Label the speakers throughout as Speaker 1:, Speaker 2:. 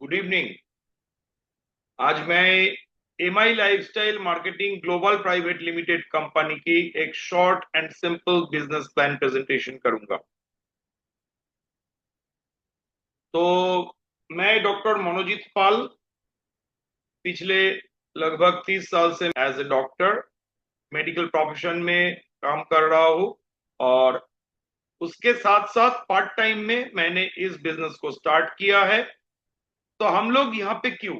Speaker 1: Good evening. आज मैं MI lifestyle marketing global private limited company की एक short and simple business plan presentation करूंगा। तो मैं डॉक्टर मनोजीत पाल पिछले लगभग 30 साल से as a doctor medical profession में काम कर रहा हूँ और उसके साथ साथ पार्ट टाइम में मैंने इस बिजनेस को स्टार्ट किया है। तो हम लोग यहाँ पे क्यों,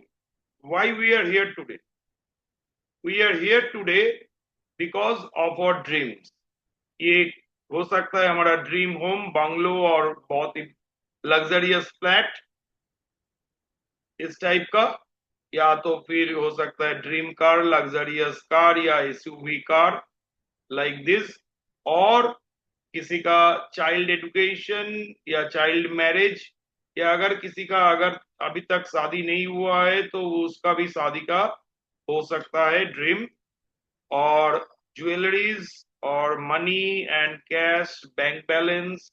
Speaker 1: why we are here today? We are here today because of our dreams. ये हो सकता है हमारा ड्रीम होम बंगलो और बहुत ही लग्जरियस फ्लैट इस टाइप का, या तो फिर हो सकता है ड्रीम कार, लग्जरियस कार या एसयूवी कार लाइक दिस, और किसी का चाइल्ड एजुकेशन या चाइल्ड मैरिज, या अगर किसी का अगर अभी तक शादी नहीं हुआ है तो उसका भी शादी का हो सकता है ड्रीम। और ज्वेलरीज और money and cash bank balance,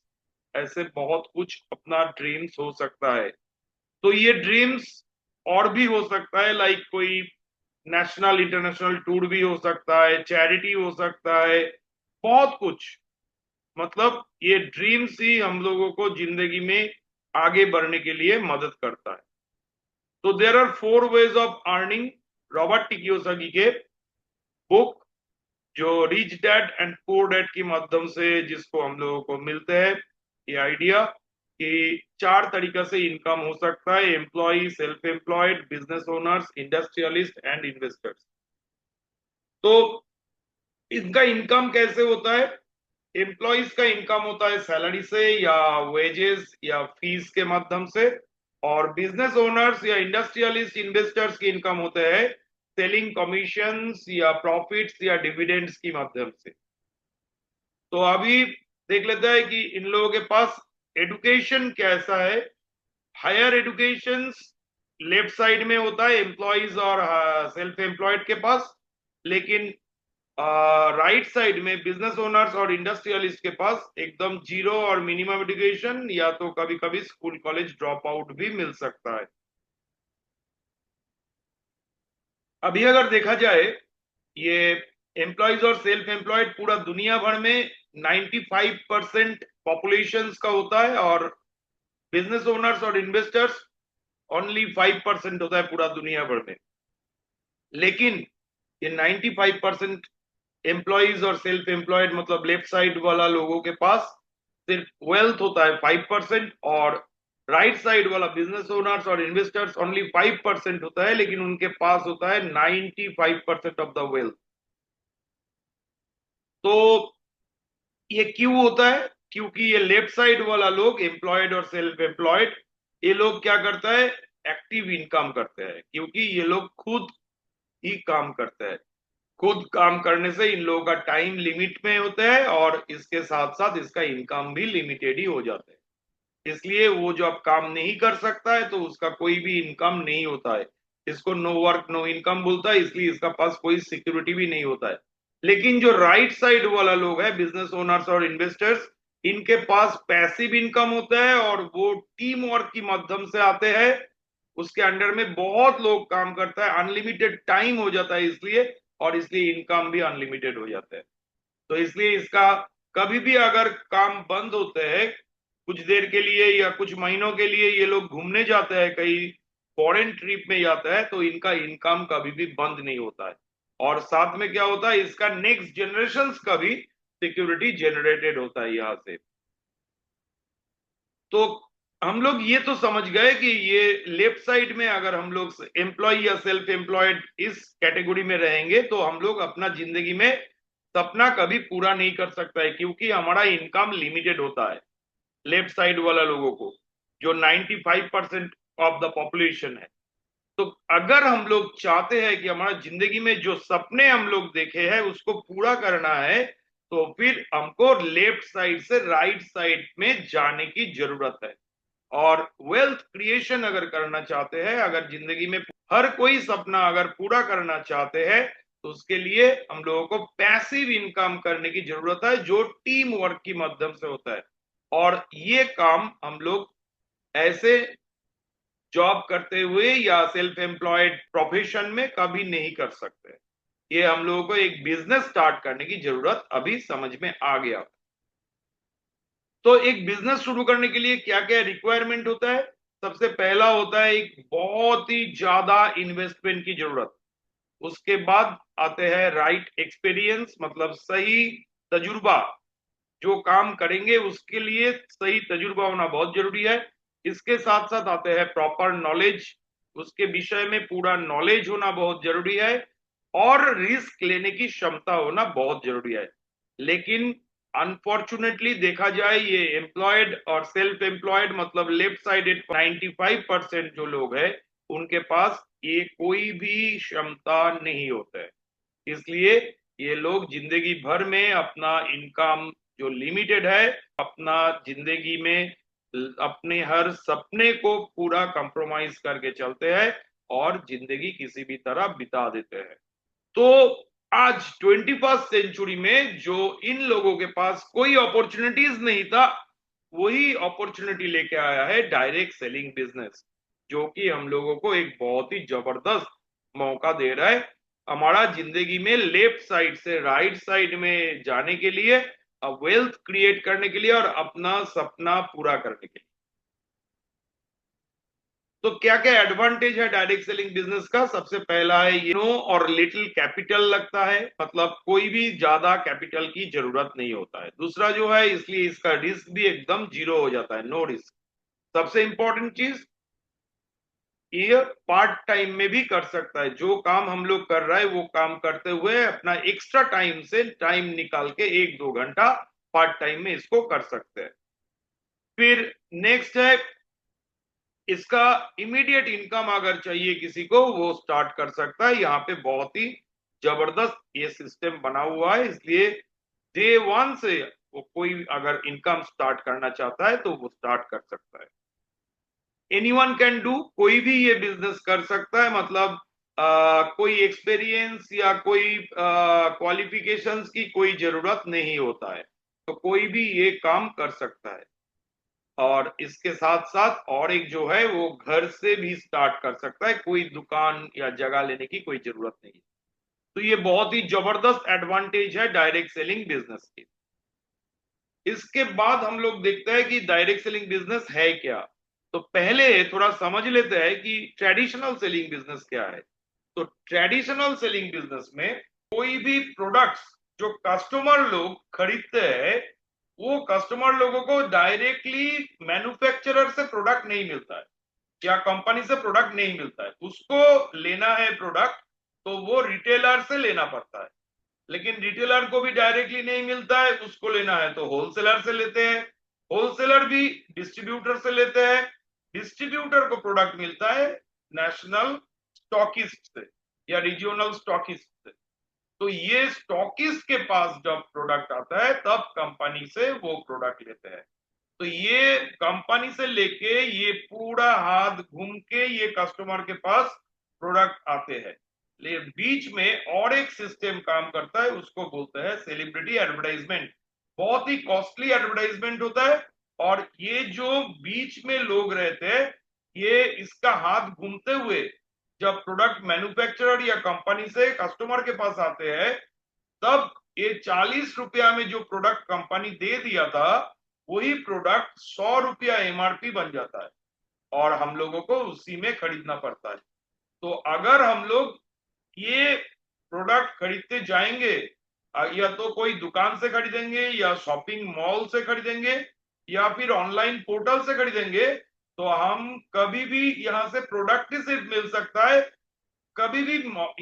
Speaker 1: ऐसे बहुत कुछ अपना ड्रीम्स हो सकता है। तो ये ड्रीम्स और भी हो सकता है, लाइक कोई नेशनल इंटरनेशनल टूर भी हो सकता है, चैरिटी हो सकता है, बहुत कुछ। मतलब ये ड्रीम्स ही हम लोगों को जिंदगी में आगे बढ़ने के लिए मदद करता है। तो there are 4 ways of earning. Robert T Kiyosaki के बुक जो rich dad and poor dad के माध्यम से जिसको हम लोगों को मिलते हैं ये आइडिया कि 4 तरीका से इनकम हो सकता है: employ, self employed, business owners, industrialist and investors. तो इनका इनकम कैसे होता है? एम्प्लॉयज का इनकम होता है सैलरी से या वेजेस या फीस के माध्यम से, और बिजनेस ओनर्स या इंडस्ट्रियलिस्ट इन्वेस्टर्स की इनकम होते हैं सेलिंग कमीशंस या प्रॉफिट्स या डिविडेंड्स की माध्यम से। तो अभी देख लेते हैं कि इन लोगों के पास एडुकेशन कैसा है। हायर एडुकेशन लेफ्ट साइड में होता है एम्प्लॉयज और सेल्फ एम्प्लॉयड के पास, लेकिन राइट साइड में बिजनेस ओनर्स और इंडस्ट्रियलिस्ट के पास एकदम जीरो और मिनिमम एजुकेशन, या तो कभी कभी स्कूल कॉलेज ड्रॉप आउट भी मिल सकता है। अभी अगर देखा जाए ये एम्प्लॉयज और सेल्फ एम्प्लॉयड पूरा दुनिया भर में 95% पॉपुलेशन का होता है, और बिजनेस ओनर्स और इन्वेस्टर्स ओनली 5% होता है पूरा दुनिया भर में। लेकिन ये 95% एम्प्लॉयज और सेल्फ एम्प्लॉयड मतलब लेफ्ट साइड वाला लोगों के पास सिर्फ वेल्थ होता है 5%, और राइट साइड वाला बिजनेस ओनर्स और इन्वेस्टर्स ओनली 5% होता है, लेकिन उनके पास होता है 95% ऑफ द वेल्थ। तो ये क्यों होता है? क्योंकि ये लेफ्ट साइड वाला लोग एम्प्लॉयड और सेल्फ एम्प्लॉयड, ये लोग क्या करता है, एक्टिव इनकम करते हैं, क्योंकि ये लोग खुद ही काम करते हैं। खुद काम करने से इन लोगों का टाइम लिमिट में होता है और इसके साथ साथ इसका इनकम भी लिमिटेड ही हो जाता है। इसलिए वो जो अब काम नहीं कर सकता है तो उसका कोई भी इनकम नहीं होता है। इसको नो वर्क नो इनकम बोलता है, इसलिए इसका पास कोई सिक्योरिटी भी नहीं होता है। लेकिन जो राइट साइड वाला लोग है बिजनेस ओनर्स और इन्वेस्टर्स, इनके पास पैसिव इनकम होता है और वो टीम वर्क की माध्यम से आते हैं। उसके अंडर में बहुत लोग काम करता है, अनलिमिटेड टाइम हो जाता है इसलिए, और इसलिए इनकम भी अनलिमिटेड हो जाता है। तो इसलिए इसका कभी भी अगर काम बंद होते हैं कुछ देर के लिए या कुछ महीनों के लिए, ये लोग घूमने जाते हैं, कहीं फॉरेन ट्रिप में जाता है, तो इनका इनकम कभी भी बंद नहीं होता है। और साथ में क्या होता है, इसका नेक्स्ट जनरेशन का भी सिक्योरिटी जनरेटेड होता है यहां से। तो हम लोग ये तो समझ गए कि ये लेफ्ट साइड में अगर हम लोग एम्प्लॉय या सेल्फ एम्प्लॉयड इस कैटेगरी में रहेंगे तो हम लोग अपना जिंदगी में सपना कभी पूरा नहीं कर सकता है, क्योंकि हमारा इनकम लिमिटेड होता है लेफ्ट साइड वाला लोगों को, जो 95% ऑफ द पॉपुलेशन है। तो अगर हम लोग चाहते हैं कि हमारा जिंदगी में जो सपने हम लोग देखे हैं उसको पूरा करना है, तो फिर हमको लेफ्ट साइड से राइट साइड में जाने की जरूरत है। और वेल्थ क्रिएशन अगर करना चाहते हैं, अगर जिंदगी में हर कोई सपना अगर पूरा करना चाहते हैं, तो उसके लिए हम लोगों को पैसिव इनकम करने की जरूरत है जो टीम वर्क की माध्यम से होता है। और ये काम हम लोग ऐसे जॉब करते हुए या सेल्फ एम्प्लॉयड प्रोफेशन में कभी नहीं कर सकते। ये हम लोगों को एक बिजनेस स्टार्ट करने की जरूरत अभी समझ में आ गया। तो एक बिजनेस शुरू करने के लिए क्या क्या रिक्वायरमेंट होता है? सबसे पहला होता है एक बहुत ही ज्यादा इन्वेस्टमेंट की जरूरत। उसके बाद आते हैं राइट एक्सपीरियंस, मतलब सही तजुर्बा। जो काम करेंगे उसके लिए सही तजुर्बा होना बहुत जरूरी है। इसके साथ साथ आते हैं प्रॉपर नॉलेज, उसके विषय में पूरा नॉलेज होना बहुत जरूरी है, और रिस्क लेने की क्षमता होना बहुत जरूरी है। लेकिन अनफॉर्चुनेटली देखा जाए, ये एम्प्लॉयड और सेल्फ एम्प्लॉयड मतलब लेफ्ट साइडेड 95% जो लोग हैं उनके पास ये कोई भी क्षमता नहीं होता है। इसलिए ये लोग जिंदगी भर में अपना इनकम जो लिमिटेड है, अपना जिंदगी में अपने हर सपने को पूरा कंप्रोमाइज करके चलते हैं और जिंदगी किसी भी तरह बिता देते हैं। तो आज 21st सेंचुरी में जो इन लोगों के पास कोई अपॉर्चुनिटीज नहीं था, वही अपॉर्चुनिटी लेके आया है डायरेक्ट सेलिंग बिजनेस, जो कि हम लोगों को एक बहुत ही जबरदस्त मौका दे रहा है हमारा जिंदगी में लेफ्ट साइड से राइट साइड में जाने के लिए, वेल्थ क्रिएट करने के लिए और अपना सपना पूरा करने के लिए। तो क्या क्या एडवांटेज है डायरेक्ट सेलिंग बिजनेस का? सबसे पहला है नो और लिटिल कैपिटल लगता है, मतलब कोई भी ज्यादा कैपिटल की जरूरत नहीं होता है। दूसरा जो है, इसलिए इसका रिस्क भी एकदम जीरो हो जाता है, नो रिस्क। सबसे इंपॉर्टेंट चीज, ये पार्ट टाइम में भी कर सकता है। जो काम हम लोग कर रहे हैं वो काम करते हुए अपना एक्स्ट्रा टाइम से टाइम निकाल के 1-2 घंटा पार्ट टाइम में इसको कर सकते हैं। फिर नेक्स्ट है, इसका इमीडिएट इनकम अगर चाहिए किसी को, वो स्टार्ट कर सकता है। यहाँ पे बहुत ही जबरदस्त ये सिस्टम बना हुआ है, इसलिए डे वन से वो कोई अगर इनकम स्टार्ट करना चाहता है तो वो स्टार्ट कर सकता है। एनीवन कैन डू, कोई भी ये बिजनेस कर सकता है, मतलब कोई एक्सपीरियंस या कोई क्वालिफिकेशंस की कोई जरूरत नहीं होता है, तो कोई भी ये काम कर सकता है। और इसके साथ साथ और एक जो है, वो घर से भी स्टार्ट कर सकता है, कोई दुकान या जगह लेने की कोई जरूरत नहीं है। तो ये बहुत ही जबरदस्त एडवांटेज है डायरेक्ट सेलिंग बिजनेस की। इसके बाद हम लोग देखते हैं कि डायरेक्ट सेलिंग बिजनेस है क्या। तो पहले थोड़ा समझ लेते हैं कि ट्रेडिशनल सेलिंग बिजनेस क्या है। तो ट्रेडिशनल सेलिंग बिजनेस में कोई भी प्रोडक्ट्स जो कस्टमर लोग खरीदते हैं, वो कस्टमर लोगों को डायरेक्टली मैन्युफैक्चरर से प्रोडक्ट नहीं मिलता है या कंपनी से प्रोडक्ट नहीं मिलता है। उसको लेना है प्रोडक्ट, तो वो रिटेलर से लेना पड़ता है। लेकिन रिटेलर को भी डायरेक्टली नहीं मिलता है, उसको लेना है तो होलसेलर से लेते हैं, होलसेलर भी डिस्ट्रीब्यूटर से लेते हैं, डिस्ट्रीब्यूटर को प्रोडक्ट मिलता है नेशनल स्टॉकिस्ट से या रीजनल स्टॉकिस्ट से। तो ये स्टॉकिस्ट के पास जब प्रोडक्ट आता है तब कंपनी से वो प्रोडक्ट लेते हैं। तो ये कंपनी से लेके ये पूरा हाथ घूम के ये कस्टमर के पास प्रोडक्ट आते हैं। लेकिन बीच में और एक सिस्टम काम करता है, उसको बोलते हैं सेलिब्रिटी एडवर्टाइजमेंट। बहुत ही कॉस्टली एडवर्टाइजमेंट होता है, और ये जो बीच में लोग रहते हैं, ये इसका हाथ घूमते हुए जब प्रोडक्ट मैन्युफैक्चरर या कंपनी से कस्टमर के पास आते हैं, तब ये 40 रुपया में जो प्रोडक्ट कंपनी दे दिया था, वही प्रोडक्ट 100 रुपया एमआरपी बन जाता है और हम लोगों को उसी में खरीदना पड़ता है। तो अगर हम लोग ये प्रोडक्ट खरीदते जाएंगे, या तो कोई दुकान से खरीदेंगे या शॉपिंग मॉल से खरीदेंगे या फिर ऑनलाइन पोर्टल से खरीदेंगे, तो हम कभी भी यहाँ से प्रोडक्ट ही सिर्फ मिल सकता है, कभी भी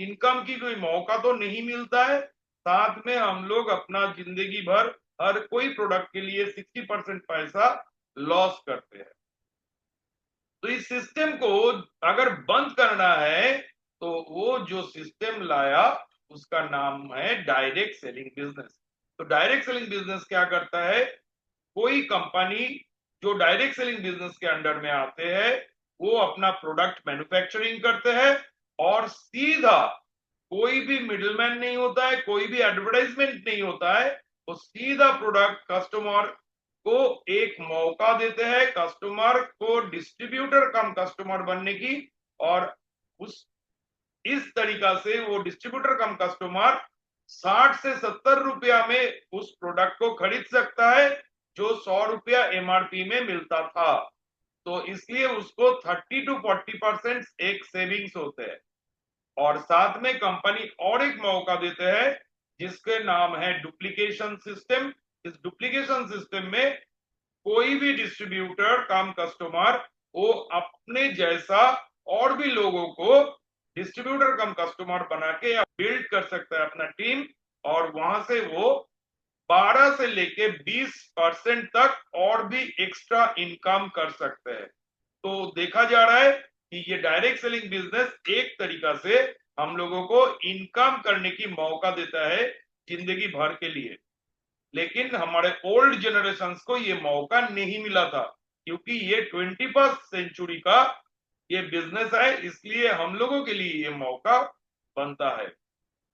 Speaker 1: इनकम की कोई मौका तो नहीं मिलता है। साथ में हम लोग अपना जिंदगी भर हर कोई प्रोडक्ट के लिए 60% पैसा लॉस करते हैं। तो इस सिस्टम को अगर बंद करना है, तो वो जो सिस्टम लाया उसका नाम है डायरेक्ट सेलिंग बिजनेस। तो डायरेक्ट सेलिंग बिजनेस क्या करता है? कोई कंपनी जो डायरेक्ट सेलिंग बिजनेस के अंडर में आते हैं, वो अपना प्रोडक्ट मैन्युफैक्चरिंग करते हैं और सीधा, कोई भी मिडलमैन नहीं होता है, कोई भी एडवर्टाइजमेंट नहीं होता है, वो सीधा प्रोडक्ट कस्टमर को एक मौका देते हैं कस्टमर को डिस्ट्रीब्यूटर कम कस्टमर बनने की, और उस इस तरीका से वो डिस्ट्रीब्यूटर कम कस्टमर 60 से 70 रुपया में उस प्रोडक्ट को खरीद सकता है जो 100 रुपया एमआरपी में मिलता था। तो इसलिए उसको 30 to 40% एक सेविंग्स होते हैं। और साथ में कंपनी और एक मौका देते हैं जिसके नाम है डुप्लीकेशन सिस्टम। इस डुप्लीकेशन सिस्टम में कोई भी डिस्ट्रीब्यूटर कम कस्टमर वो अपने जैसा और भी लोगों को डिस्ट्रीब्यूटर कम कस्टमर बना के बिल्ड कर सकता है अपना टीम, और वहां से वो 12 से लेके 20% तक और भी एक्स्ट्रा इनकम कर सकते हैं। तो देखा जा रहा है कि ये डायरेक्ट सेलिंग बिजनेस एक तरीका से हम लोगों को इनकम करने की मौका देता है जिंदगी भर के लिए। लेकिन हमारे ओल्ड जनरेशन को ये मौका नहीं मिला था, क्योंकि ये 21st सेंचुरी का ये बिजनेस है, इसलिए हम लोगों के लिए ये मौका बनता है।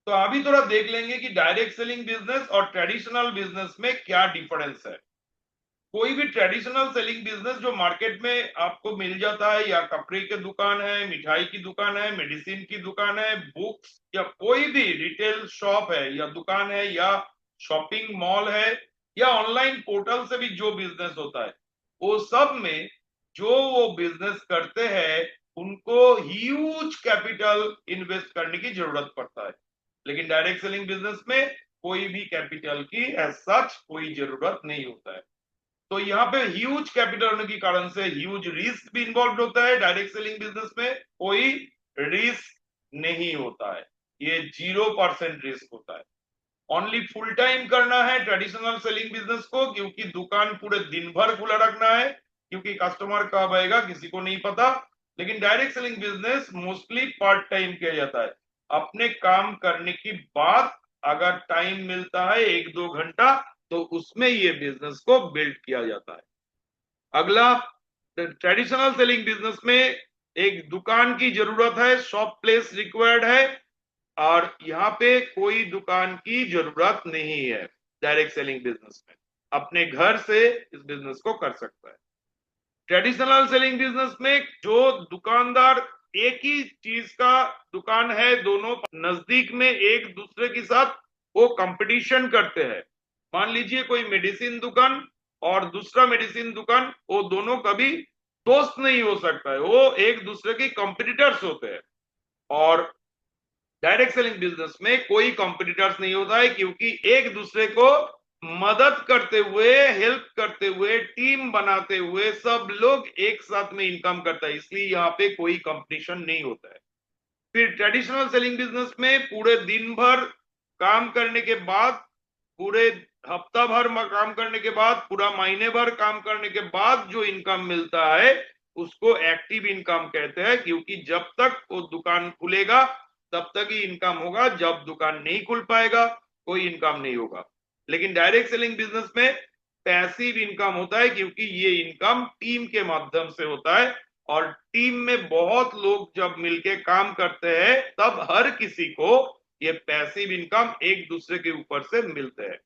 Speaker 1: तो अभी थोड़ा देख लेंगे कि डायरेक्ट सेलिंग बिजनेस और ट्रेडिशनल बिजनेस में क्या डिफरेंस है। कोई भी ट्रेडिशनल सेलिंग बिजनेस जो मार्केट में आपको मिल जाता है, या कपड़े की दुकान है, मिठाई की दुकान है, मेडिसिन की दुकान है, बुक्स, या कोई भी रिटेल शॉप है या दुकान है, या शॉपिंग मॉल है, या ऑनलाइन पोर्टल से भी जो बिजनेस होता है, वो सब में जो वो बिजनेस करते हैं उनको ह्यूज कैपिटल इन्वेस्ट करने की जरूरत पड़ता है। लेकिन डायरेक्ट सेलिंग बिजनेस में कोई भी कैपिटल की एज सच कोई जरूरत नहीं होता है। तो यहाँ पे ह्यूज कैपिटल होने के कारण से ह्यूज रिस्क भी इन्वॉल्व होता है। डायरेक्ट सेलिंग बिजनेस में कोई रिस्क नहीं होता है, ये 0% रिस्क होता है। ओनली फुल टाइम करना है ट्रेडिशनल सेलिंग बिजनेस को, क्योंकि दुकान पूरे दिन भर खुला रखना है, क्योंकि कस्टमर कब आएगा किसी को नहीं पता। लेकिन direct selling business mostly part time किया जाता है। अपने काम करने के बाद अगर टाइम मिलता है 1-2 घंटा, तो उसमें ये बिजनेस को बिल्ड किया जाता है। अगला, ट्रेडिशनल सेलिंग बिजनेस में एक दुकान की जरूरत है, शॉप प्लेस रिक्वायर्ड है, और यहाँ पे कोई दुकान की जरूरत नहीं है। डायरेक्ट सेलिंग बिजनेस में अपने घर से इस बिजनेस को कर सकता है। ट्रेडिशनल सेलिंग बिजनेस में जो दुकानदार एक ही चीज का दुकान है, दोनों नजदीक में एक दूसरे के साथ वो कंपटीशन करते हैं। मान लीजिए कोई मेडिसिन दुकान और दूसरा मेडिसिन दुकान, वो दोनों कभी दोस्त नहीं हो सकता है, वो एक दूसरे के कंपटीटर्स होते हैं। और डायरेक्ट सेलिंग बिजनेस में कोई कंपटीटर्स नहीं होता है, क्योंकि एक दूसरे को मदद करते हुए, हेल्प करते हुए, टीम बनाते हुए सब लोग एक साथ में इनकम करता है, इसलिए यहाँ पे कोई कंपटीशन नहीं होता है। फिर ट्रेडिशनल सेलिंग बिजनेस में पूरे दिन भर काम करने के बाद, पूरे हफ्ता भर काम करने के बाद, पूरा महीने भर काम करने के बाद जो इनकम मिलता है उसको एक्टिव इनकम कहते हैं, क्योंकि जब तक वो दुकान खुलेगा तब तक ही इनकम होगा, जब दुकान नहीं खुल पाएगा कोई इनकम नहीं होगा। लेकिन डायरेक्ट सेलिंग बिजनेस में पैसिव इनकम होता है, क्योंकि ये इनकम टीम के माध्यम से होता है, और टीम में बहुत लोग जब मिलके काम करते हैं तब हर किसी को ये पैसिव इनकम एक दूसरे के ऊपर से मिलते हैं।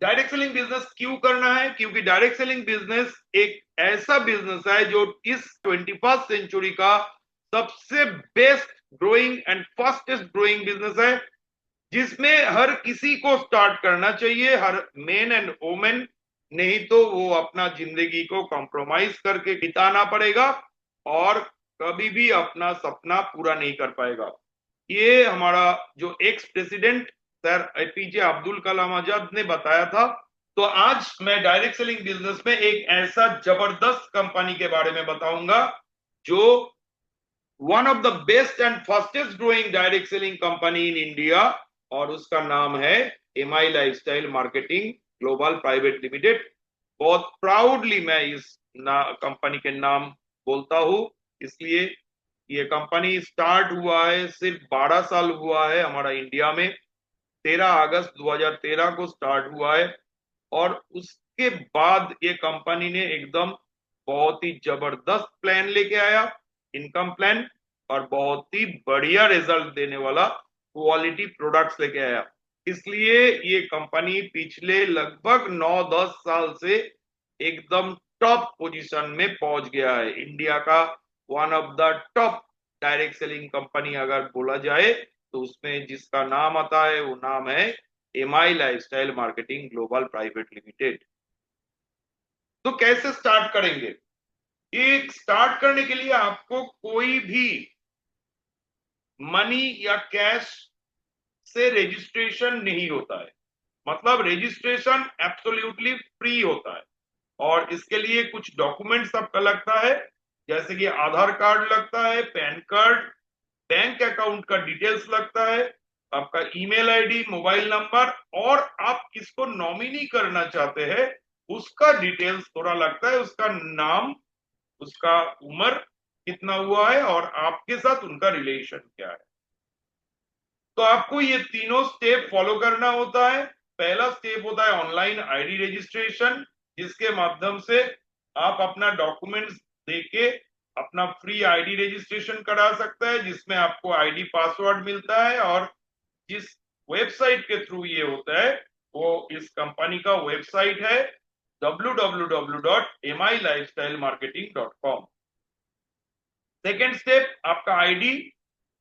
Speaker 1: डायरेक्ट सेलिंग बिजनेस क्यों करना है? क्योंकि डायरेक्ट सेलिंग बिजनेस एक ऐसा बिजनेस है जो इस 21st सेंचुरी का सबसे best growing and fastest growing business है, जिसमें हर किसी को स्टार्ट करना चाहिए, हर मेन एंड वुमेन। नहीं तो वो अपना जिंदगी को कॉम्प्रोमाइज करके बिताना पड़ेगा और कभी भी अपना सपना पूरा नहीं कर पाएगा। ये हमारा जो ex president sir APJ Abdul Kalam Azad ने बताया था। तो आज मैं डायरेक्ट सेलिंग बिजनेस में एक ऐसा जबरदस्त कंपनी के बारे में बताऊंगा जो one of the best and fastest growing direct selling company in India, और उसका नाम है MI lifestyle marketing global private limited. बहुत प्राउडली मैं इस कंपनी के नाम बोलता हूं, इसलिए ये कंपनी स्टार्ट हुआ है, सिर्फ 12 साल हुआ है हमारा इंडिया में। 13 अगस्त 2013 को स्टार्ट हुआ है, और उसके बाद ये कंपनी ने एकदम बहुत ही जबरदस्त प्लान लेके आया, इनकम प्लान, और बहुत ही बढ़िया रिजल्ट देने वाला क्वालिटी प्रोडक्ट्स लेके आया। इसलिए ये कंपनी पिछले लगभग 9-10 साल से एकदम टॉप पोजीशन में पहुंच गया है। इंडिया का one of the top direct selling company अगर बोला जाए तो उसमें जिसका नाम आता है वो नाम है MI lifestyle marketing global private limited. तो कैसे स्टार्ट करेंगे? एक स्टार्ट करने के लिए आपको कोई भी मनी या कैश से रजिस्ट्रेशन नहीं होता है, मतलब रजिस्ट्रेशन एब्सोल्युटली फ्री होता है। और इसके लिए कुछ डॉक्यूमेंट्स आपका लगता है, जैसे कि आधार कार्ड लगता है, पैन कार्ड, बैंक अकाउंट का डिटेल्स लगता है, आपका ईमेल आईडी, मोबाइल नंबर, और आप किसको नॉमिनी करना चाहते हैं उसका डिटेल्स थोड़ा लगता है, उसका नाम, उसका उम्र कितना हुआ है और आपके साथ उनका रिलेशन क्या है। तो आपको ये तीनों स्टेप फॉलो करना होता है। पहला स्टेप होता है ऑनलाइन आईडी रजिस्ट्रेशन, जिसके माध्यम से आप अपना डॉक्यूमेंट्स देके अपना फ्री आईडी रजिस्ट्रेशन करा सकता है, जिसमें आपको आईडी पासवर्ड मिलता है। और जिस वेबसाइट के थ्रू ये होता है वो इस कंपनी का वेबसाइट है www.milifestylemarketing.com। सेकेंड स्टेप, आपका आईडी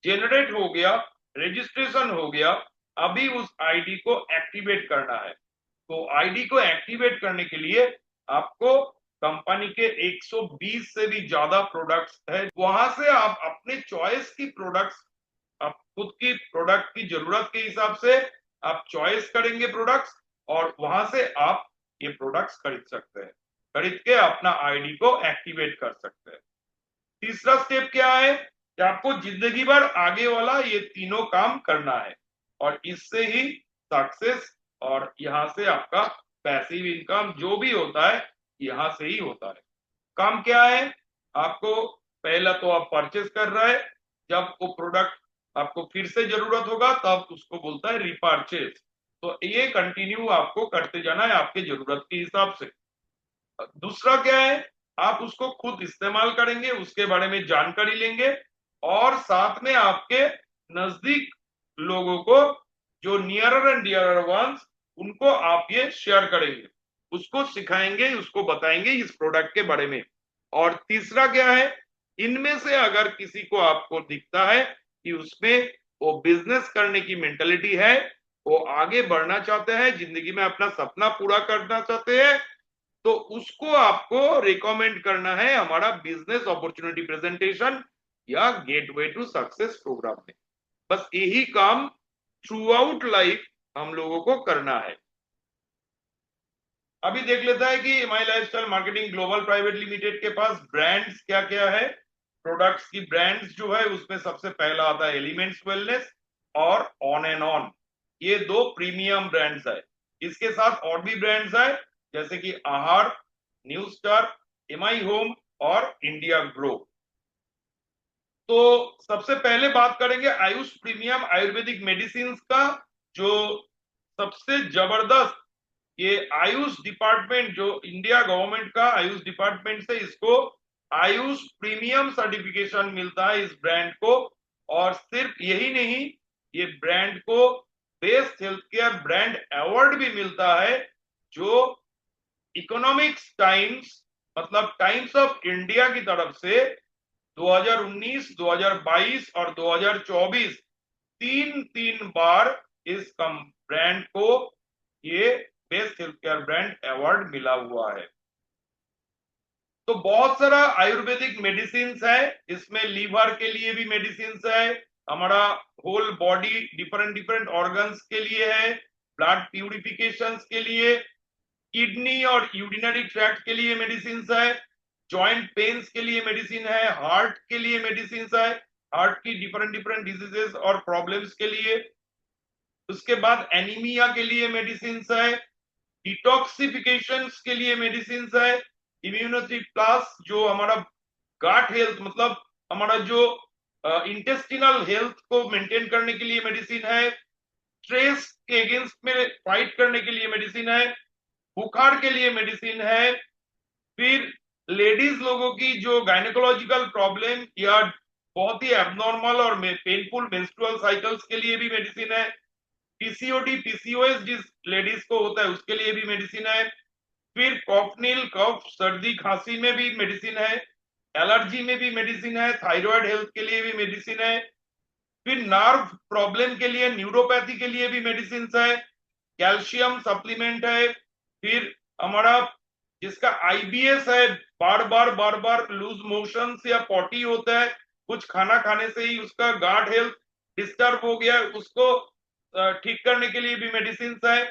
Speaker 1: जेनरेट हो गया, रजिस्ट्रेशन हो गया, अभी उस आईडी को एक्टिवेट करना है। तो आईडी को एक्टिवेट करने के लिए आपको कंपनी के 120 से भी ज्यादा प्रोडक्ट्स है, वहां से आप अपने चॉइस की प्रोडक्ट्स, आप खुद की प्रोडक्ट की जरूरत के हिसाब से आप चॉइस करेंगे प्रोडक्ट्स, और वहां से आप ये प्रोडक्ट्स खरीद सकते हैं, खरीद के अपना आईडी को एक्टिवेट कर सकते हैं। तीसरा स्टेप क्या है कि आपको जिंदगी भर आगे वाला ये तीनों काम करना है, और इससे ही सक्सेस और यहां से आपका पैसिव इनकम जो भी होता है यहां से ही होता है। काम क्या है? आपको पहला तो आप परचेस कर रहे हैं, जब वो प्रोडक्ट आपको फिर से जरूरत होगा तब उसको बोलता है रिपर्चेस। तो ये कंटिन्यू आपको करते जाना है आपके जरूरत के हिसाब से। दूसरा क्या है? आप उसको खुद इस्तेमाल करेंगे, उसके बारे में जानकारी लेंगे, और साथ में आपके नजदीक लोगों को, जो नियरर एंड डियरर वंस, उनको आप ये शेयर करेंगे, उसको सिखाएंगे, उसको बताएंगे इस प्रोडक्ट के बारे में। और तीसरा क्या है? इनमें से अगर किसी को आपको दिखता है कि उसमें वो बिजनेस करने की मेंटेलिटी है, वो आगे बढ़ना चाहते हैं, जिंदगी में अपना सपना पूरा करना चाहते हैं, तो उसको आपको रिकमेंड करना है हमारा बिजनेस अपॉर्चुनिटी प्रेजेंटेशन या गेटवे टू सक्सेस प्रोग्राम में। बस यही काम थ्रू आउट लाइफ हम लोगों को करना है। अभी देख लेता है कि my lifestyle marketing global private limited के पास ब्रांड्स क्या क्या है। प्रोडक्ट्स की ब्रांड्स जो है उसमें सबसे पहला आता है एलिमेंट्स वेलनेस और ऑन एंड ऑन, ये दो प्रीमियम ब्रांड्स है। इसके साथ और भी ब्रांड्स है, जैसे कि आहार, न्यू स्टार, एमआई होम और इंडिया ग्रो। तो सबसे पहले बात करेंगे आयुष प्रीमियम आयुर्वेदिक मेडिसिन का, जो सबसे जबरदस्त, ये आयुष डिपार्टमेंट, जो इंडिया गवर्नमेंट का आयुष डिपार्टमेंट से इसको आयुष प्रीमियम सर्टिफिकेशन मिलता है इस ब्रांड को। और सिर्फ यही नहीं, ये ब्रांड को best health care brand award भी मिलता है, जो इकोनॉमिक्स टाइम्स, मतलब टाइम्स ऑफ इंडिया की तरफ से 2019, 2022 और 2024 तीन तीन बार इस ब्रांड को ये best health care brand award मिला हुआ है। तो बहुत सारा आयुर्वेदिक मेडिसिन है, इसमें लीवर के लिए भी मेडिसिन है, हमारा whole body different different organs के लिए है, ब्लड प्यूरिफिकेशन के लिए, किडनी और यूरिनरी ट्रैक्ट के लिए मेडिसिन है, जॉइंट पेन्स के लिए मेडिसिन है, हार्ट के लिए मेडिसिन है, हार्ट की डिफरेंट डिफरेंट डिजीजेस और प्रॉब्लम्स के लिए। उसके बाद एनीमिया के लिए मेडिसिन है, डिटॉक्सिफिकेशन के लिए मेडिसिन है, इम्यूनिटी प्लस जो हमारा गाट हेल्थ, मतलब हमारा जो इंटेस्टिनल हेल्थ को मेंटेन करने के लिए मेडिसिन है, स्ट्रेस के अगेंस्ट में फाइट करने के लिए मेडिसिन है, बुखार के लिए मेडिसिन है, फिर लेडीज लोगों की जो गायनेकोलॉजिकल प्रॉब्लम या बहुत ही एबनॉर्मल और पेनफुल मेंस्ट्रुअल साइकिल्स के लिए भी मेडिसिन है, पीसीओडी पीसीओएस जिस लेडीज को होता है उसके लिए भी मेडिसिन है, फिर कॉफनिल कफ सर्दी खांसी में भी मेडिसिन है, एलर्जी में भी मेडिसिन है, थायराइड हेल्थ के लिए भी मेडिसिन है, फिर नर्व प्रॉब्लम के लिए न्यूरोपैथी के लिए भी मेडिसिन है, कैल्शियम सप्लीमेंट है, फिर हमारा जिसका आईबीएस है, बार बार लूज मोशन या पॉटी होता है, कुछ खाना खाने से ही उसका गार्ड हेल्थ डिस्टर्ब हो गया, उसको ठीक करने के लिए भी मेडिसिन है,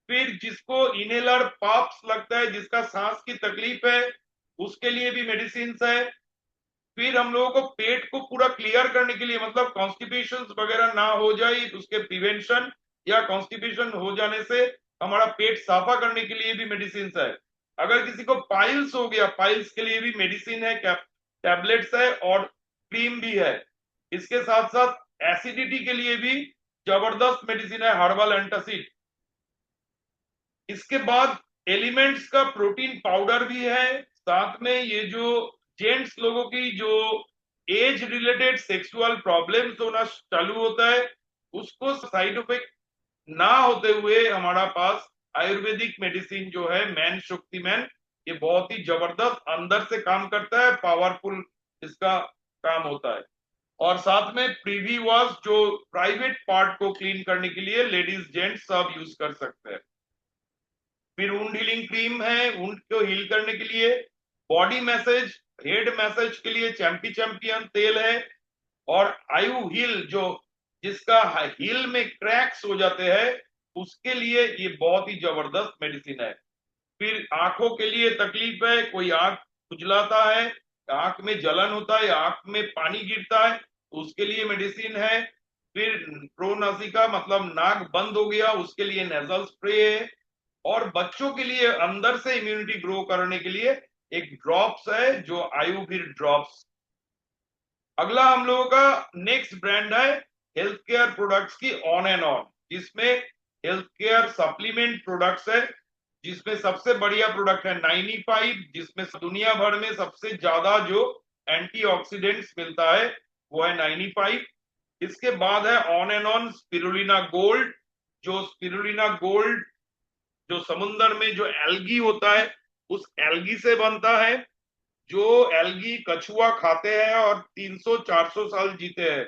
Speaker 1: फिर जिसको इनहेलर पाप्स लगता है, जिसका सांस की तकलीफ है, उसके लिए भी मेडिसिन है, फिर हम लोगों को पेट को पूरा क्लियर करने के लिए, मतलब कॉन्स्टिपेशन वगैरह ना हो जाए उसके प्रिवेंशन, या कॉन्स्टिपेशन हो जाने से हमारा पेट साफा करने के लिए भी मेडिसिन है, अगर किसी को पाइल्स हो गया, पाइल्स के लिए भी मेडिसिन है, टैबलेट्स है और क्रीम भी है, इसके साथ साथ एसिडिटी के लिए भी जबरदस्त मेडिसिन है, हर्बल एंटासिड। इसके बाद एलिमेंट्स का प्रोटीन पाउडर भी है, साथ में ये जो जेंट्स लोगों की जो एज रिलेटेड सेक्सुअल प्रॉब्लम्स होना चालू होता है, उसको साइड इफेक्ट ना होते हुए हमारा पास आयुर्वेदिक मेडिसिन जो है मैन शक्तिमैन, ये बहुत ही जबरदस्त अंदर से काम करता है, पावरफुल इसका काम होता है। और साथ में प्रीवी वॉश जो प्राइवेट पार्ट को क्लीन करने के लिए लेडीज जेंट्स सब यूज कर सकते हैं। फिर वुंड हीलिंग क्रीम है, वुंड को हील करने के लिए, बॉडी मैसेज, हेड मैसेज के लिए चैंपियन तेल है, और आयु हील जो जिसका हील में क्रैक्स हो जाते हैं, उसके लिए ये बहुत ही जबरदस्त मेडिसिन है। फिर आंखों के लिए तकलीफ है, कोई आंख खुजलाता है, आंख में जलन होता है, आंख में पानी गिरता है, उसके लिए मेडिसिन है। फिर प्रोनासिका मतलब नाक बंद हो गया, उसके लिए नेजल स्प्रे है, और बच्चों के लिए अंदर से इम्यूनिटी ग्रो करने के लिए एक ड्रॉप्स है जो आयुर्वेद ड्रॉप्स। अगला हम लोगों का नेक्स्ट ब्रांड है हेल्थ केयर प्रोडक्ट्स की ऑन एंड ऑन, जिसमें हेल्थ केयर सप्लीमेंट प्रोडक्ट्स है, जिसमें सबसे बढ़िया प्रोडक्ट है 95, जिसमें दुनिया भर में सबसे ज्यादा जो एंटीऑक्सीडेंट्स मिलता है वो है 95। इसके बाद है on and on spirulina gold, जो स्पिरुलिना गोल्ड जो समुन्द्र में जो एल्गी होता है उस एल्गी से बनता है, जो एल्गी कछुआ खाते हैं और 300-400 साल जीते हैं,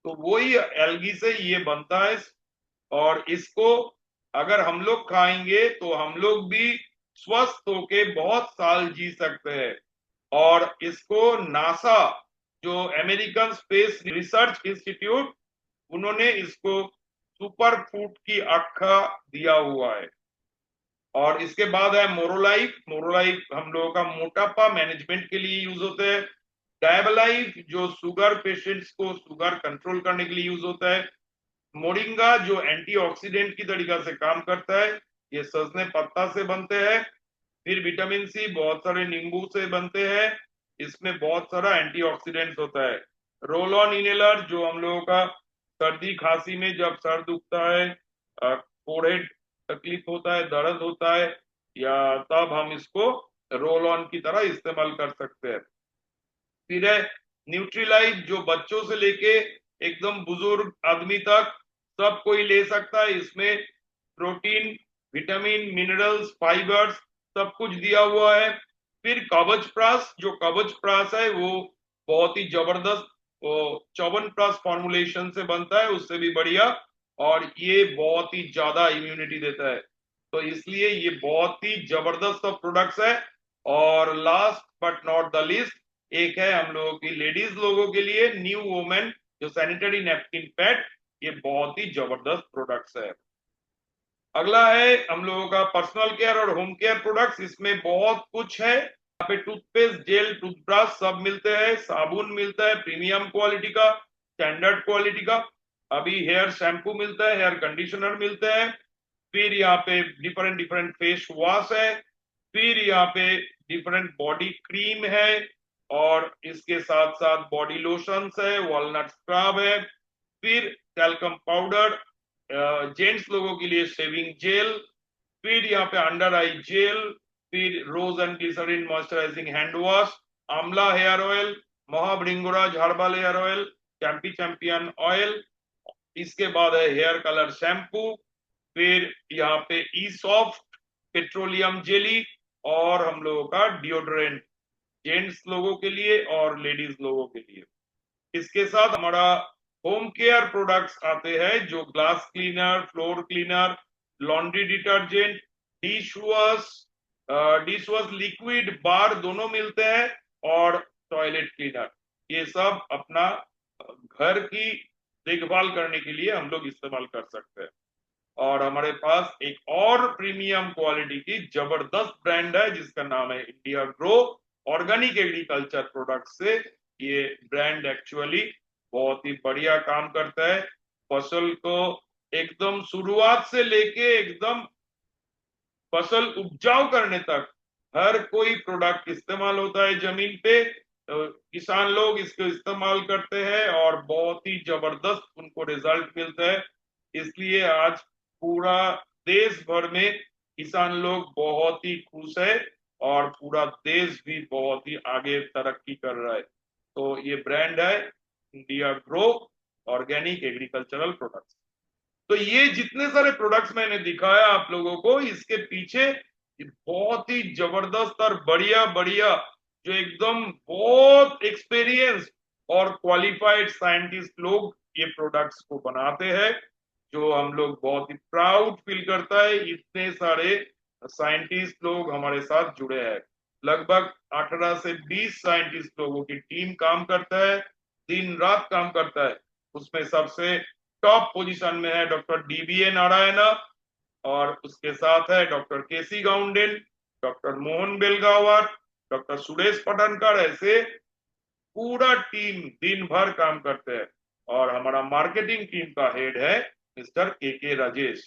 Speaker 1: तो वही एल्गी से ये बनता है। और इसको अगर हम लोग खाएंगे तो हम लोग भी स्वस्थ होके बहुत साल जी सकते हैं। और इसको नासा जो अमेरिकन स्पेस रिसर्च इंस्टीट्यूट, उन्होंने इसको सुपर फूड की आख्या दिया हुआ है। और इसके बाद है मोरोलाइफ, मोरोलाइफ हम लोगों का मोटापा मैनेजमेंट के लिए यूज होते हैं। डायबलाइफ जो शुगर पेशेंट्स को शुगर कंट्रोल करने के लिए यूज होता है। मोरिंगा जो एंटीऑक्सीडेंट की तरीका से काम करता है, ये सजने पत्ता से बनते हैं। फिर विटामिन सी बहुत सारे नींबू से बनते हैं, इसमें बहुत सारा एंटीऑक्सीडेंट्स होता है। रोल ऑन इनहेलर जो हम लोगों का सर्दी खांसी में जब सर दुखता है, फोरहेड तकलीफ होता है, दर्द होता है, या तब हम इसको रोल ऑन की तरह इस्तेमाल कर सकते हैं। फिर है न्यूट्रीलाइट जो बच्चों से लेके एकदम बुजुर्ग आदमी तक सब कोई ले सकता है, इसमें प्रोटीन, विटामिन, मिनरल्स, फाइबर्स सब कुछ दिया हुआ है। फिर कवच प्राश, जो कवच प्राश है वो बहुत ही जबरदस्त, वो च्यवनप्राश फॉर्मुलेशन से बनता है, उससे भी बढ़िया, और ये बहुत ही ज्यादा इम्यूनिटी देता है, तो इसलिए ये बहुत ही जबरदस्त प्रोडक्ट्स है। और last but not the least, एक है हम लोगों की लेडीज लोगों के लिए न्यू वुमेन जो सैनिटरी नैपकिन पैड, ये बहुत ही जबरदस्त प्रोडक्ट्स है। अगला है हम लोगों का पर्सनल केयर और होम केयर प्रोडक्ट्स, इसमें बहुत कुछ है। यहाँ पे टूथपेस्ट, जेल, टूथब्रश सब मिलते हैं, साबुन मिलता है प्रीमियम क्वालिटी का, स्टैंडर्ड क्वालिटी का, अभी हेयर शैम्पू मिलता है, हेयर कंडीशनर मिलते हैं, फिर यहाँ पे डिफरेंट डिफरेंट फेस वॉश है, फिर यहाँ पे डिफरेंट बॉडी क्रीम है, और इसके साथ साथ बॉडी लोशंस है, वॉलनट स्क्रब है, फिर टैल्कम पाउडर, जेंट्स लोगों के लिए शेविंग जेल, फिर यहाँ पे अंडर आई जेल, फिर rose and glycerine moisturising hand wash, amla hair oil, Mahabhringraj herbal hair oil, champion oil, इसके बाद है हेयर कलर शैम्पू, फिर यहाँ पे ई सॉफ्ट पेट्रोलियम जेली, और हम लोगों का डिओड्रेंट जेंट्स लोगों के लिए और लेडीज लोगों के लिए। इसके साथ हमारा होम केयर प्रोडक्ट्स आते हैं जो glass cleaner, floor cleaner, laundry detergent, dish wash, liquid bar दोनों मिलते हैं, और टॉयलेट क्लीनर। ये सब अपना घर की देखभाल करने के लिए हम लोग इस्तेमाल कर सकते हैं। और हमारे पास एक और प्रीमियम क्वालिटी की जबरदस्त ब्रांड है जिसका नाम है India grow organic agriculture product से। ये ब्रांड एक्चुअली बहुत ही बढ़िया काम करता है। फसल को एकदम शुरुआत से लेके एकदम फसल उपजाऊ करने तक हर कोई प्रोडक्ट इस्तेमाल होता है जमीन पे। तो किसान लोग इसको इस्तेमाल करते हैं और बहुत ही जबरदस्त उनको रिजल्ट मिलता है। इसलिए आज पूरा देश भर में किसान लोग बहुत ही खुश है और पूरा देश भी बहुत ही आगे तरक्की कर रहा है। तो ये ब्रांड है India grow organic agricultural products. तो ये जितने सारे प्रोडक्ट्स मैंने दिखाया आप लोगों को, इसके पीछे बहुत ही जबरदस्त और बढ़िया बढ़िया जो एकदम बहुत एक्सपीरियंस और क्वालिफाइड साइंटिस्ट लोग ये प्रोडक्ट्स को बनाते हैं, जो हम लोग बहुत ही प्राउड फील करता है। इतने सारे साइंटिस्ट लोग हमारे साथ जुड़े हैं। लगभग 18 से 20 साइंटिस्ट लोगों की टीम काम करता है, दिन रात काम करता है। उसमें सबसे टॉप पोजीशन में है डॉक्टर डीबीए नारायण, और उसके साथ है डॉक्टर केसी गाउंडेन, डॉक्टर मोहन बेलगावर, डॉक्टर सुरेश पटनकर। ऐसे पूरा टीम दिन भर काम करते हैं। और हमारा मार्केटिंग टीम का हेड है मिस्टर के राजेश।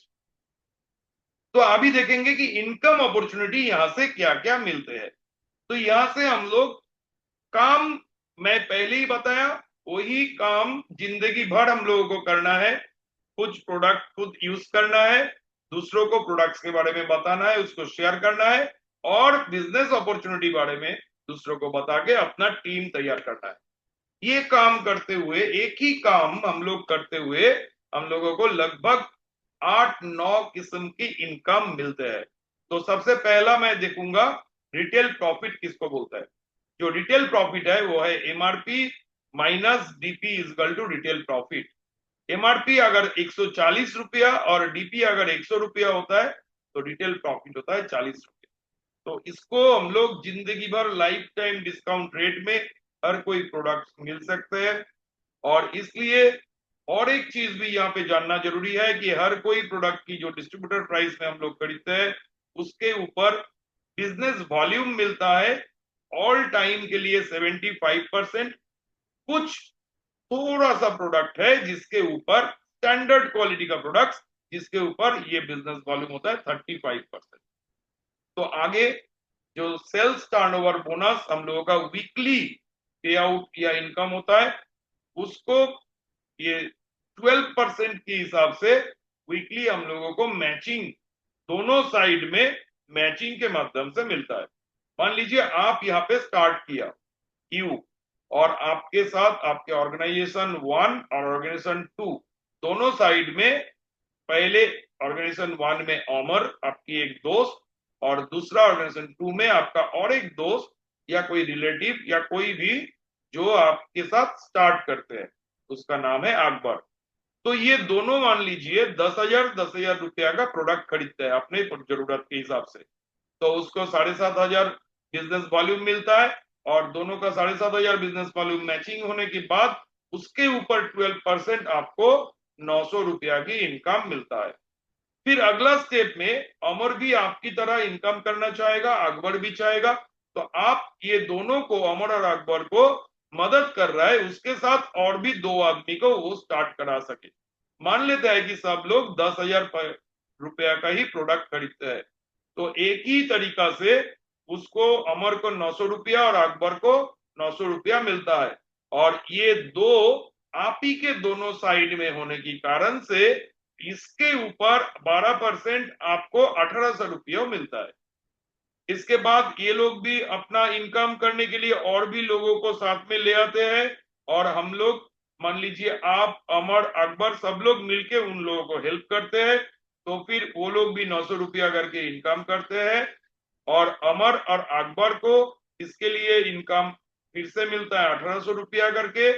Speaker 1: तो अभी देखेंगे कि इनकम अपॉर्चुनिटी यहां से क्या क्या मिलते हैं। तो यहां से हम लोग काम, मैं पहले ही बताया, वही काम जिंदगी भर हम लोगों को करना है। कुछ प्रोडक्ट खुद यूज करना है, दूसरों को प्रोडक्ट्स के बारे में बताना है, उसको शेयर करना है, और बिजनेस अपॉर्चुनिटी बारे में दूसरों को बता के अपना टीम तैयार करना है। ये काम करते हुए, एक ही काम हम लोग करते हुए हम लोगों को लगभग 8-9 किस्म की इनकम मिलते हैं। तो सबसे पहला मैं देखूंगा रिटेल प्रॉफिट किसको बोलता है। जो रिटेल प्रॉफिट है वो है MRP minus DP equal to retail profit. MRP अगर 140 रुपया और डीपी अगर 100 रुपया होता है तो रिटेल प्रॉफिट होता है 40 रुपया। तो इसको हम लोग जिंदगी भर लाइफ टाइम डिस्काउंट रेट में हर कोई प्रोडक्ट मिल सकते हैं। और इसलिए और एक चीज भी यहाँ पे जानना जरूरी है कि हर कोई प्रोडक्ट की जो डिस्ट्रीब्यूटर प्राइस में हम लोग खरीदते हैं उसके ऊपर बिजनेस वॉल्यूम मिलता है ऑल टाइम के लिए 75%। कुछ थोड़ा सा प्रोडक्ट है जिसके ऊपर स्टैंडर्ड क्वालिटी का प्रोडक्ट जिसके ऊपर ये बिजनेस वॉल्यूम होता है 35%। तो आगे जो सेल्स टर्नओवर बोनस हम लोगों का वीकली पे आउट या इनकम होता है, उसको ये 12% के हिसाब से वीकली हम लोगों को मैचिंग, दोनों साइड में मैचिंग के माध्यम से मिलता है। मान लीजिए आप यहाँ पे स्टार्ट किया यू, और आपके साथ आपके ऑर्गेनाइजेशन 1 और ऑर्गेनाइजेशन 2 दोनों साइड में, पहले ऑर्गेनाइजेशन 1 में अमर आपकी एक दोस्त, और दूसरा ऑर्गेनाइजेशन 2 में आपका और एक दोस्त या कोई रिलेटिव या कोई भी जो आपके साथ स्टार्ट करते हैं, उसका नाम है अकबर। तो ये दोनों मान लीजिए 10,000 रुपया का प्रोडक्ट खरीदते हैं अपने जरूरत के हिसाब से, तो उसको 7,500 बिजनेस वॉल्यूम मिलता है, और दोनों का 7,500 बिजनेस वॉल्यूम मैचिंग होने के बाद उसके ऊपर 12% आपको 900 रुपया की इनकम मिलता है। फिर अगला स्टेप में अमर भी आपकी तरह इनकम करना चाहेगा, अकबर भी चाहेगा, तो आप ये दोनों को, अमर और अकबर को मदद कर रहा है उसके साथ और भी 2 आदमी को वो स्टार्ट करा सके। मान लेते हैं कि सब लोग 10,000 रुपया का ही प्रोडक्ट खरीदते हैं, तो एक ही तरीका से उसको, अमर को 900 रुपया और अकबर को 900 रुपया मिलता है। और ये दो आप ही के दोनों साइड में होने के कारण से इसके ऊपर 12% आपको 1,800 रुपया मिलता है। इसके बाद ये लोग भी अपना इनकम करने के लिए और भी लोगों को साथ में ले आते हैं, और हम लोग, मान लीजिए आप, अमर, अकबर, सब लोग मिलके उन लोगों को हेल्प करते हैं, तो फिर वो लोग भी 900 रुपया करके इनकम करते हैं। और अमर और अकबर को इसके लिए इनकम फिर से मिलता है 1800 रुपया करके,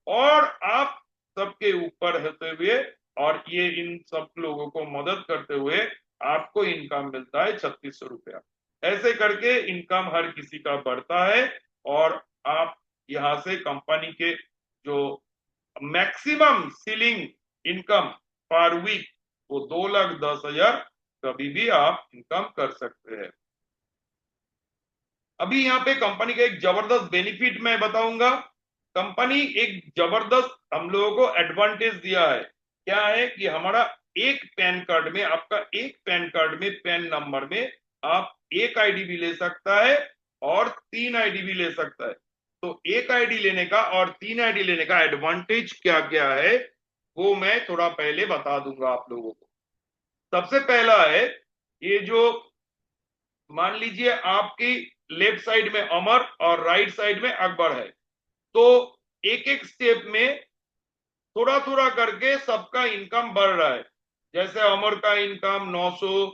Speaker 1: और आप सबके ऊपर होते हुए और ये इन सब लोगों को मदद करते हुए आपको इनकम मिलता है 3600 रुपया। ऐसे करके इनकम हर किसी का बढ़ता है, और आप यहाँ से कंपनी के जो maximum ceiling income per week वो 2,10,000 कभी भी आप इनकम कर सकते हैं। अभी यहाँ पे कंपनी का एक जबरदस्त बेनिफिट मैं बताऊंगा। कंपनी एक जबरदस्त हम लोगों को एडवांटेज दिया है। क्या है कि हमारा एक पैन कार्ड में, आपका एक पैन कार्ड में, पैन नंबर में आप एक आईडी भी ले सकता है और 3 आईडी भी ले सकता है। तो एक आईडी लेने का और 3 आईडी लेने का एडवांटेज क्या क्या है वो मैं थोड़ा पहले बता दूंगा आप लोगों को। सबसे पहला है, ये जो मान लीजिए आपकी लेफ्ट साइड में अमर और राइट साइड में अकबर है, तो एक एक स्टेप में थोड़ा थोड़ा करके सबका इनकम बढ़ रहा है। जैसे अमर का इनकम 900,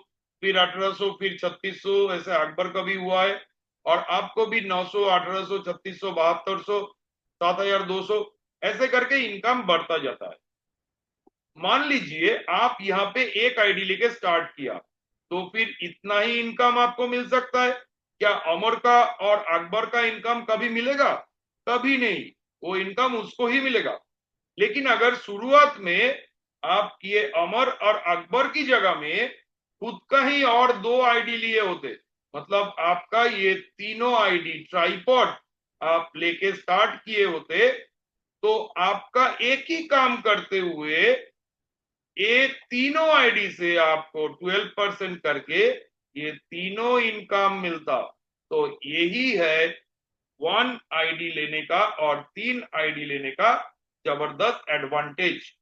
Speaker 1: फिर 1800, फिर 3600, ऐसे अकबर का भी हुआ है, और आपको भी 900, 1800, 3600, 7200, 7200, ऐसे करके इनकम बढ़ता जाता है। मान लीजिए आप यहाँ पे एक आईडी लेके स्टार्ट किया, तो फिर इतना ही इनकम आपको मिल सकता है। क्या अमर का और अकबर का इनकम कभी मिलेगा? कभी नहीं, वो इनकम उसको ही मिलेगा। लेकिन अगर शुरुआत में आप ये अमर और अकबर की जगह में खुद का ही और 2 आईडी लिए होते, मतलब आपका ये तीनों आईडी ट्राइपॉड आप लेके स्टार्ट किए होते, तो आपका एक ही काम करते हुए ये तीनों आईडी से आपको 12% करके ये तीनों इनकम मिलता। तो यही है 1 आईडी लेने का और 3 आईडी लेने का जबरदस्त एडवांटेज।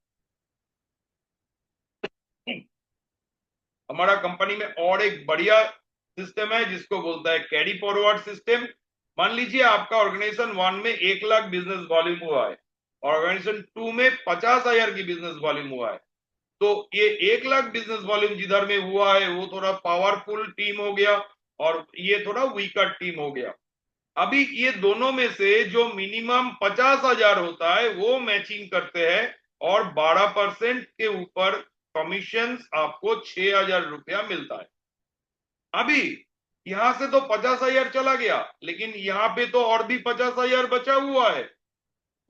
Speaker 1: हमारा कंपनी में और एक बढ़िया सिस्टम है जिसको बोलता है कैरी फॉरवर्ड सिस्टम। मान लीजिए आपका ऑर्गेनाइजेशन 1 में 1 लाख बिजनेस वॉल्यूम हुआ है, ऑर्गेनाइजेशन 2 में 50,000 की बिजनेस वॉल्यूम हुआ है। तो ये 1 लाख बिजनेस वॉल्यूम जिधर में हुआ है वो थोड़ा पावरफुल टीम हो गया, और ये थोड़ा वीकर टीम हो गया। अभी ये दोनों में से जो मिनिमम 50,000 होता है वो मैचिंग करते हैं, और 12% के ऊपर कमीशन आपको 6,000 रुपया मिलता है। अभी यहां से तो 50,000 चला गया, लेकिन यहाँ पे तो और भी 50,000 बचा हुआ है।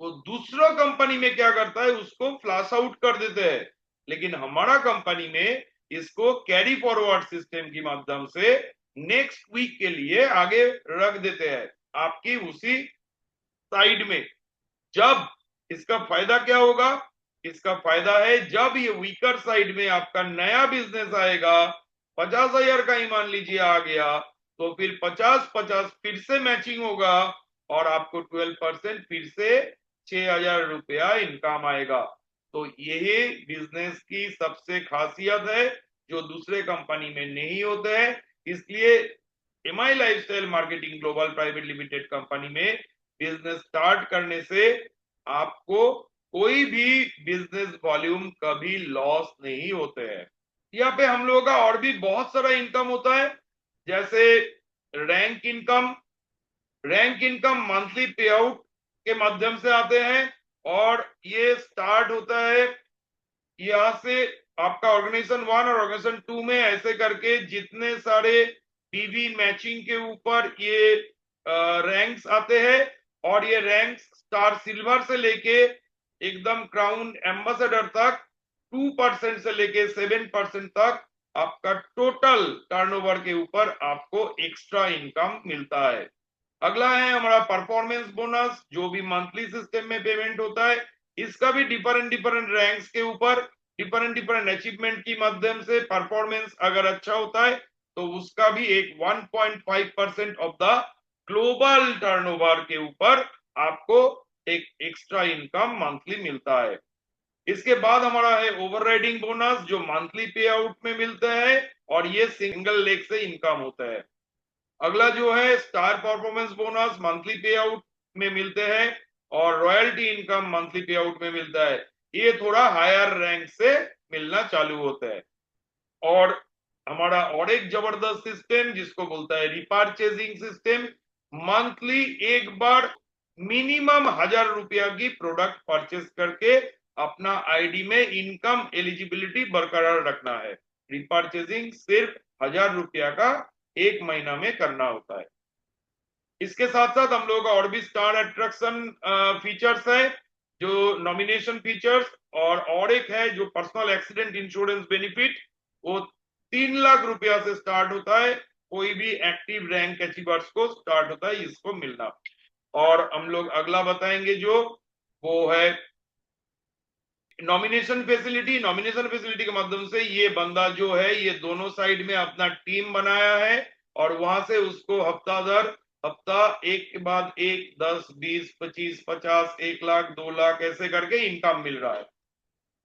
Speaker 1: वो दूसरा कंपनी में क्या करता है, उसको फ्लैश आउट कर देते हैं। लेकिन हमारा कंपनी में इसको कैरी फॉरवर्ड सिस्टम के माध्यम से नेक्स्ट वीक के लिए आगे रख देते हैं आपकी उसी साइड में। जब इसका फायदा क्या होगा, इसका फायदा है जब ये वीकर साइड में आपका नया बिजनेस आएगा, 50,000 का ही मान लीजिए आ गया, तो फिर 50-50 फिर से मैचिंग होगा, और आपको 12% फिर से 6,000 रुपया इनकम आएगा। तो यही बिजनेस की सबसे खासियत है जो दूसरे कंपनी में नहीं होते हैं। इसलिए MI lifestyle marketing global private limited company में बिजनेस स्टार्ट करने से आपको कोई भी बिजनेस वॉल्यूम कभी लॉस नहीं होते हैं। यहाँ पे हम लोगों का और भी बहुत सारा इनकम होता है, जैसे rank income. Rank income monthly पे आउट के माध्यम से आते हैं, और ये स्टार्ट होता है यहाँ से आपका ऑर्गेनाइजेशन 1 और ऑर्गेनाइजेशन 2 में, ऐसे करके जितने सारे पीवी मैचिंग के ऊपर ये रैंक्स आते हैं, और ये रैंक्स स्टार सिल्वर से लेके एकदम क्राउन एम्बेसडर तक 2% से लेके 7% तक आपका टोटल टर्नओवर के ऊपर आपको एक्स्ट्रा इनकम मिलता है। अगला है हमारा परफॉर्मेंस बोनस, जो भी मंथली सिस्टम में पेमेंट होता है। इसका भी डिफरेंट डिफरेंट रैंक्स के ऊपर डिफरेंट डिफरेंट अचीवमेंट की माध्यम से परफॉर्मेंस अगर अच्छा होता है तो उसका भी एक 1.5% ऑफ द ग्लोबल टर्नओवर के ऊपर आपको एक एक्स्ट्रा इनकम मंथली मिलता है। इसके बाद हमारा है ओवरराइडिंग बोनस, जो मंथली पे आउट में मिलता है, और ये सिंगल लेग से इनकम होता है। अगला जो है स्टार परफॉर्मेंस बोनस मंथली पे आउट में मिलते हैं, और रॉयल्टी इनकम मंथली पे आउट में मिलता है। ये थोड़ा हायर रैंक से मिलना चालू होता है। और हमारा और एक जबरदस्त सिस्टम जिसको बोलता है रिपर्चेजिंग सिस्टम। मंथली एक बार मिनिमम 1,000 रुपया की प्रोडक्ट परचेस करके अपना आईडी में इनकम एलिजिबिलिटी बरकरार रखना है। रिपर्चेजिंग सिर्फ 1,000 रुपया का एक महीना में करना होता है। इसके साथ साथ हम लोगों का और भी स्टार अट्रैक्शन फीचर्स है, जो नॉमिनेशन फीचर्स, और एक है जो पर्सनल एक्सीडेंट इंश्योरेंस बेनिफिट। वो 3 लाख रुपया से स्टार्ट होता है, कोई भी एक्टिव रैंक अचीवर्स को स्टार्ट होता है इसको मिलना। और हम लोग अगला बताएंगे जो वो है नॉमिनेशन फैसिलिटी। नॉमिनेशन फैसिलिटी के माध्यम से ये बंदा जो है ये दोनों साइड में अपना टीम बनाया है और वहां से उसको हफ्ता दर हफ्ता एक के बाद एक 10, 20, 25, 50, 1 लाख, 2 लाख ऐसे करके इनकम मिल रहा है।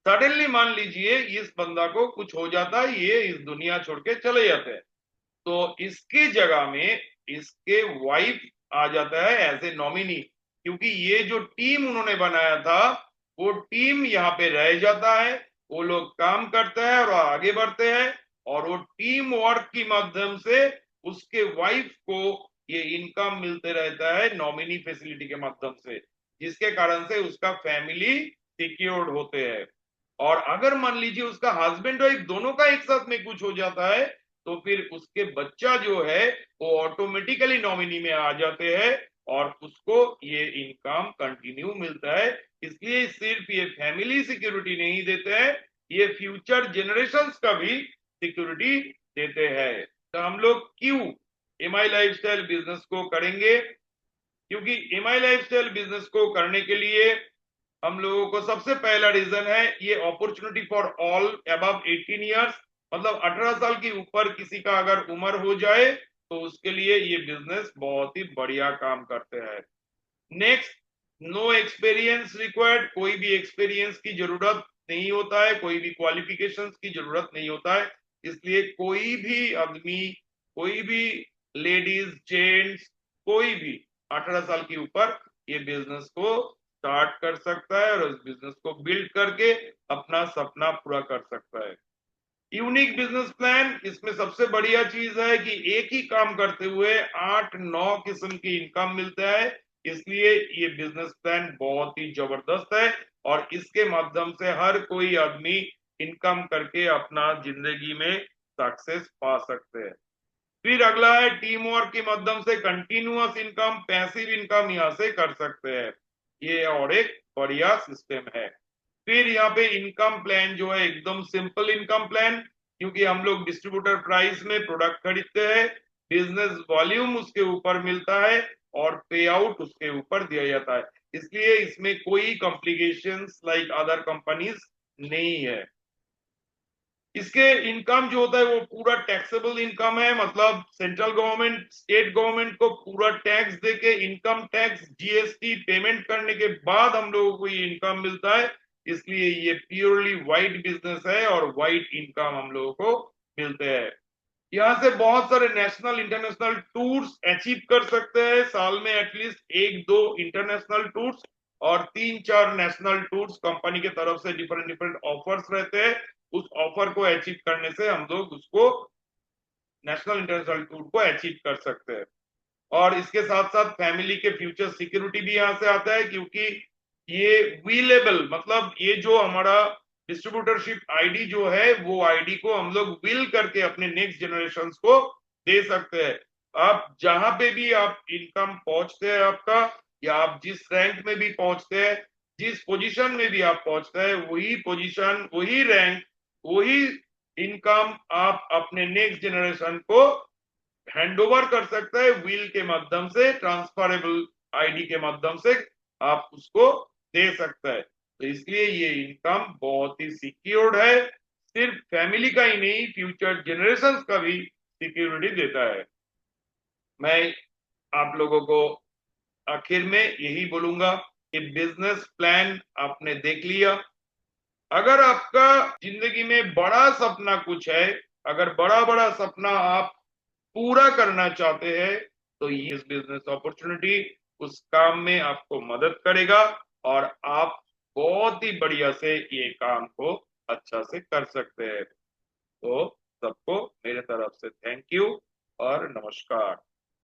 Speaker 1: सडनली मान लीजिए इस बंदा को कुछ हो जाता है, ये इस दुनिया छोड़ के चले जाते हैं, तो इसकी जगह में इसके वाइफ आ जाता है एज ए नॉमिनी, क्योंकि ये जो टीम उन्होंने बनाया था वो टीम यहाँ पे रह जाता है, वो लोग काम करते हैं और आगे बढ़ते हैं, और वो टीम वर्क की माध्यम से उसके वाइफ को ये इनकम मिलते रहता है नॉमिनी फैसिलिटी के माध्यम से, जिसके कारण से उसका फैमिली सिक्योर्ड होते हैं। और अगर मान लीजिए उसका हस्बैंड वाइफ दोनों का एक साथ में कुछ हो जाता है तो फिर उसके बच्चा जो है वो ऑटोमेटिकली नॉमिनी में आ जाते हैं और उसको ये इनकम कंटिन्यू मिलता है। इसलिए सिर्फ ये फैमिली सिक्योरिटी नहीं देते हैं, ये फ्यूचर जनरेशंस का भी सिक्योरिटी देते हैं। तो हम लोग क्यों एमआई लाइफस्टाइल बिजनेस को करेंगे? क्योंकि एमआई लाइफस्टाइल बिजनेस को करने के लिए हम लोगों को सबसे पहला रीजन है ये opportunity for all above 18 years, मतलब 18 साल की ऊपर किसी का अगर उम्र हो जाए तो उसके लिए ये बिजनेस बहुत ही बढ़िया काम करते हैं। नेक्स्ट, नो एक्सपीरियंस रिक्वायर्ड, कोई भी एक्सपीरियंस की जरूरत नहीं होता है, कोई भी क्वालिफिकेशंस की जरूरत नहीं होता है। इसलिए कोई भी आदमी, कोई भी लेडीज, जेंट्स, कोई भी 18 साल के ऊपर ये बिजनेस को स्टार्ट कर सकता है और इस बिजनेस को बिल्ड करके अपना सपना पूरा कर सकता है। यूनिक बिजनेस प्लान, इसमें सबसे बढ़िया चीज है कि एक ही काम करते हुए 8-9 किस्म की इनकम मिलता है। इसलिए ये बिजनेस प्लान बहुत ही जबरदस्त है और इसके माध्यम से हर कोई आदमी इनकम करके अपना जिंदगी में सक्सेस पा सकते हैं। फिर अगला है टीम वर्क के माध्यम से कंटिन्यूअस इनकम, पैसिव इनकम यहाँ से कर सकते हैं। ये और एक बढ़िया सिस्टम है। फिर यहाँ पे इनकम प्लान जो है एकदम सिंपल इनकम प्लान, क्योंकि हम लोग डिस्ट्रीब्यूटर प्राइस में प्रोडक्ट खरीदते हैं, बिजनेस वॉल्यूम उसके ऊपर मिलता है और पे आउट उसके ऊपर दिया जाता है। इसलिए इसमें कोई कॉम्प्लिकेशंस लाइक अदर कंपनीज नहीं है। इसके इनकम जो होता है वो पूरा टैक्सेबल इनकम है, मतलब सेंट्रल गवर्नमेंट, स्टेट गवर्नमेंट को पूरा टैक्स देके इनकम टैक्स, जीएसटी पेमेंट करने के बाद हम लोगों को ये इनकम मिलता है। इसलिए ये प्योरली वाइट बिजनेस है और वाइट इनकम हम लोगों को मिलते हैं। यहाँ से बहुत सारे नेशनल इंटरनेशनल टूर्स अचीव कर सकते हैं, साल में एटलीस्ट 1-2 इंटरनेशनल टूर्स और 3-4 नेशनल टूर्स कंपनी के तरफ से डिफरेंट डिफरेंट ऑफर्स रहते हैं। उस ऑफर को अचीव करने से हम लोग उसको नेशनल इंटरनेशनल टूर को अचीव कर सकते हैं। और इसके साथ साथ फैमिली के फ्यूचर सिक्योरिटी भी यहाँ से आता है, क्योंकि ये विलेबल, मतलब ये जो हमारा डिस्ट्रीब्यूटरशिप आईडी जो है वो आईडी को हम लोग विल करके अपने नेक्स्ट जनरेशन को दे सकते हैं। आप जहां पे भी आप इनकम पहुंचते हैं आपका, या आप जिस रैंक में भी पहुंचते हैं, जिस पोजीशन में भी आप पहुंचते हैं, वही पोजीशन, वही रैंक, वही इनकम आप अपने नेक्स्ट जनरेशन को हैंड ओवर कर सकता है विल के माध्यम से, ट्रांसफरेबल आईडी के माध्यम से आप उसको दे सकता है। तो इसलिए ये इनकम बहुत ही सिक्योर्ड है, सिर्फ फैमिली का ही नहीं फ्यूचर जनरेशंस का भी सिक्योरिटी देता है। मैं आप लोगों को आखिर में यही बोलूंगा कि बिजनेस प्लान आपने देख लिया। अगर आपका जिंदगी में बड़ा सपना कुछ है, अगर बड़ा बड़ा सपना आप पूरा करना चाहते हैं, तो ये बिजनेस अपॉर्चुनिटी उस काम में आपको मदद करेगा और आप बहुत ही बढ़िया से ये काम को अच्छा से कर सकते हैं। तो सबको मेरे तरफ से थैंक यू और नमस्कार।